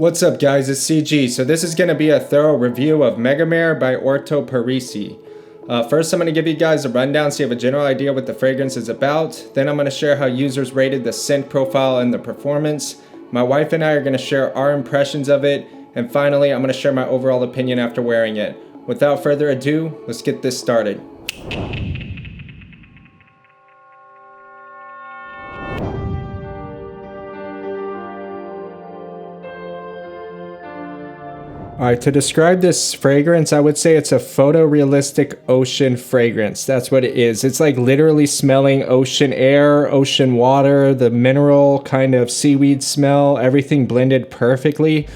What's up guys, it's CG. So this is going to be a thorough review of Megamare by Orto Parisi. First I'm going to give you guys a rundown so you have a general idea what the fragrance is about. Then I'm going to share how users rated the scent profile and the performance. My wife and I are going to share our impressions of it. And finally I'm going to share my overall opinion after wearing it. Without further ado, let's get this started. Alright, to describe this fragrance, I would say it's a photorealistic ocean fragrance. That's what it is. It's like literally smelling ocean air, ocean water, the mineral kind of seaweed smell, everything blended perfectly.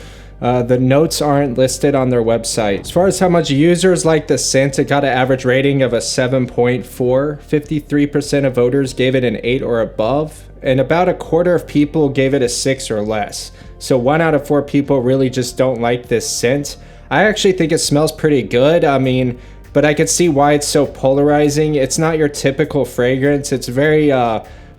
The notes aren't listed on their website. As far as how much users like the scent, it got an average rating of a 7.4. 53% of voters gave it an 8 or above, and about a quarter of people gave it a 6 or less. So 1 out of 4 people really just don't like this scent. I actually think it smells pretty good. But I could see why it's so polarizing. It's not your typical fragrance. It's very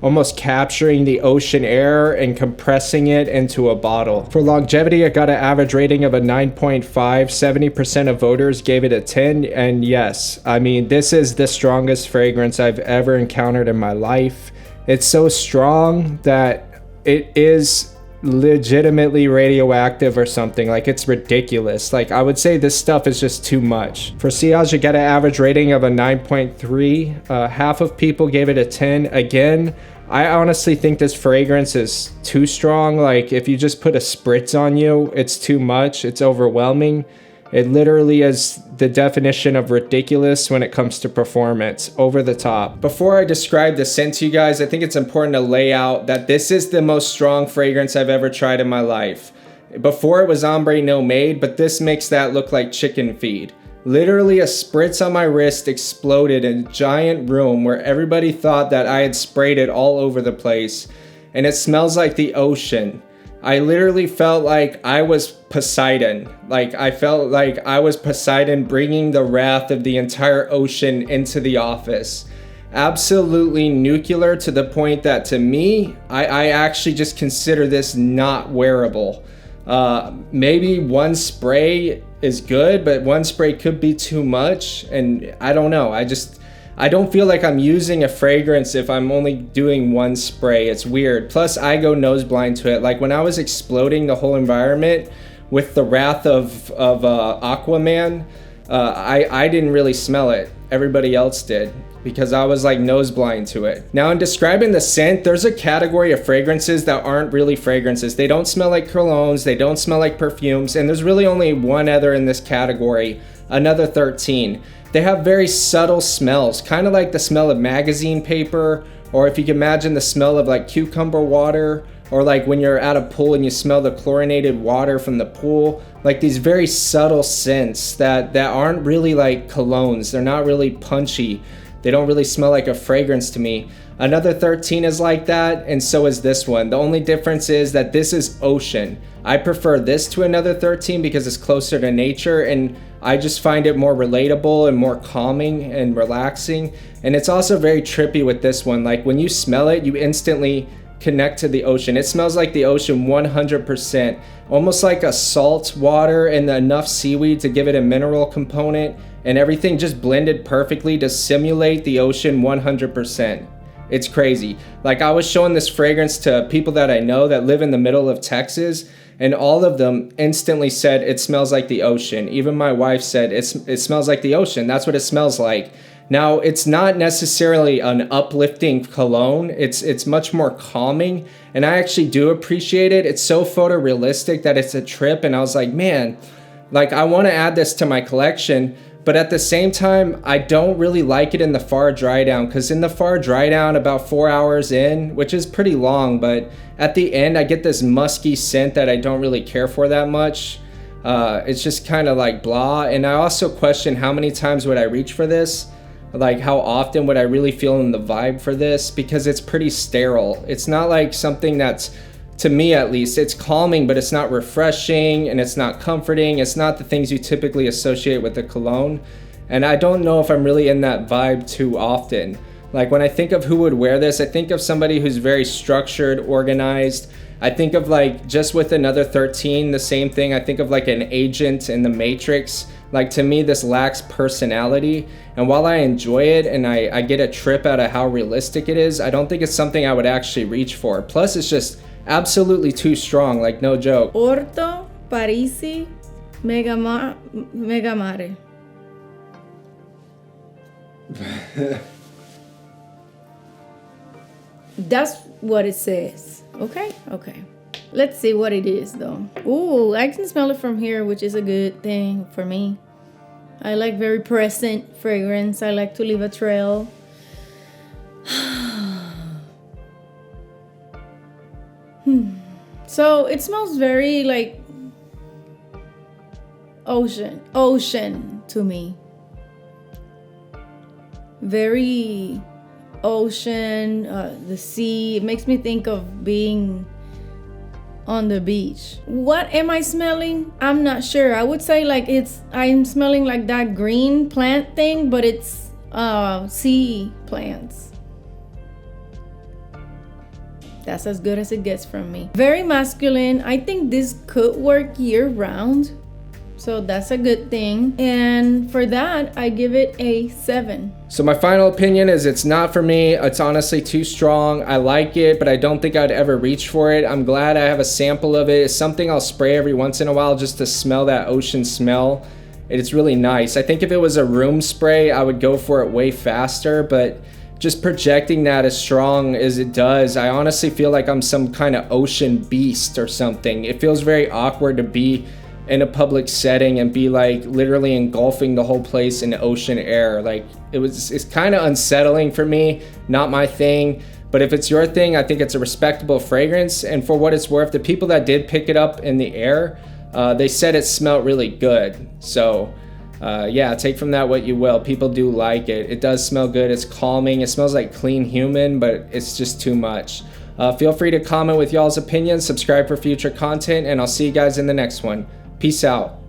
almost capturing the ocean air and compressing it into a bottle. For longevity, it got an average rating of a 9.5. 70% of voters gave it a 10. And yes, this is the strongest fragrance I've ever encountered in my life. It's so strong that it is legitimately radioactive or something. Like, it's ridiculous. Like, I would say this stuff is just too much. For sillage, you get an average rating of a 9.3. Half of people gave it a 10. Again, I honestly think this fragrance is too strong. Like, if you just put a spritz on you, it's too much. It's overwhelming. It literally is the definition of ridiculous when it comes to performance. Over the top. Before I describe the scent to you guys, I think it's important to lay out that this is the most strong fragrance I've ever tried in my life. Before it was Ombre No Made, but this makes that look like chicken feed. Literally a spritz on my wrist exploded in a giant room where everybody thought that I had sprayed it all over the place. And it smells like the ocean. I literally felt like I was Poseidon. Like, I felt like I was Poseidon bringing the wrath of the entire ocean into the office. Absolutely nuclear, to the point that, to me, I actually just consider this not wearable. Maybe one spray is good, but one spray could be too much. And I don't know. I don't feel like I'm using a fragrance if I'm only doing one spray. It's weird. Plus, I go nose blind to it. Like, when I was exploding the whole environment with the wrath of Aquaman, I didn't really smell it. Everybody else did, because I was like nose blind to it. Now, in describing the scent, there's a category of fragrances that aren't really fragrances. They don't smell like colognes, they don't smell like perfumes, and there's really only one other in this category, another 13. They have very subtle smells, kind of like the smell of magazine paper, or if you can imagine the smell of like cucumber water, or like when you're at a pool and you smell the chlorinated water from the pool. Like, these very subtle scents that aren't really like colognes. They're not really punchy. They don't really smell like a fragrance to me. Another 13 is like that, and so is this one. The only difference is that this is ocean. I prefer this to another 13 because it's closer to nature, and I just find it more relatable and more calming and relaxing. And it's also very trippy with this one. Like, when you smell it, you instantly connect to the ocean. It smells like the ocean 100%. Almost like a salt water and enough seaweed to give it a mineral component, and everything just blended perfectly to simulate the ocean 100%. It's crazy. Like, I was showing this fragrance to people that I know that live in the middle of Texas, and all of them instantly said it smells like the ocean. Even my wife said it smells like the ocean. That's what it smells like. Now, it's not necessarily an uplifting cologne. It's much more calming, and I actually do appreciate it. It's so photorealistic that it's a trip, and I was like, man, like, I want to add this to my collection. But at the same time, I don't really like it in the far dry down, because in the far dry down, about 4 hours in, which is pretty long, but at the end I get this musky scent that I don't really care for that much. It's just kind of like blah. And I also question how many times would I reach for this? Like, how often would I really feel in the vibe for this? Because it's pretty sterile. It's not like something that's, to me at least, it's calming, but it's not refreshing, and it's not comforting. It's not the things you typically associate with a cologne. And I don't know if I'm really in that vibe too often. Like, when I think of who would wear this, I think of somebody who's very structured, organized, I think of like just with another 13, the same thing. I think of like an agent in the Matrix. Like to me, this lacks personality. And while I enjoy it and I get a trip out of how realistic it is, I don't think it's something I would actually reach for. Plus, it's just absolutely too strong, like no joke. Orto Parisi Megamare. That's what it says. Okay. Let's see what it is though. Ooh, I can smell it from here, which is a good thing for me. I like very present fragrance. I like to leave a trail. So it smells very like ocean to me. Very ocean, the sea. It makes me think of being on the beach. What am I smelling? I'm not sure. I would say like I'm smelling like that green plant thing, but it's sea plants. That's as good as it gets from me. Very masculine. I think this could work year round, so that's a good thing. And for that, I give it a 7. So my final opinion is it's not for me. It's honestly too strong. I like it, but I don't think I'd ever reach for it. I'm glad I have a sample of it. It's something I'll spray every once in a while just to smell that ocean smell. It's really nice. I think if it was a room spray, I would go for it way faster, but just projecting that as strong as it does, I honestly feel like I'm some kind of ocean beast or something. It feels very awkward to be in a public setting and be like literally engulfing the whole place in ocean air. Like it's kind of unsettling for me, not my thing. But if it's your thing, I think it's a respectable fragrance. And for what it's worth, the people that did pick it up in the air, they said it smelled really good. So yeah, take from that what you will. People do like it. It does smell good. It's calming. It smells like clean human, but it's just too much. Feel free to comment with y'all's opinions, subscribe for future content, and I'll see you guys in the next one. Peace out.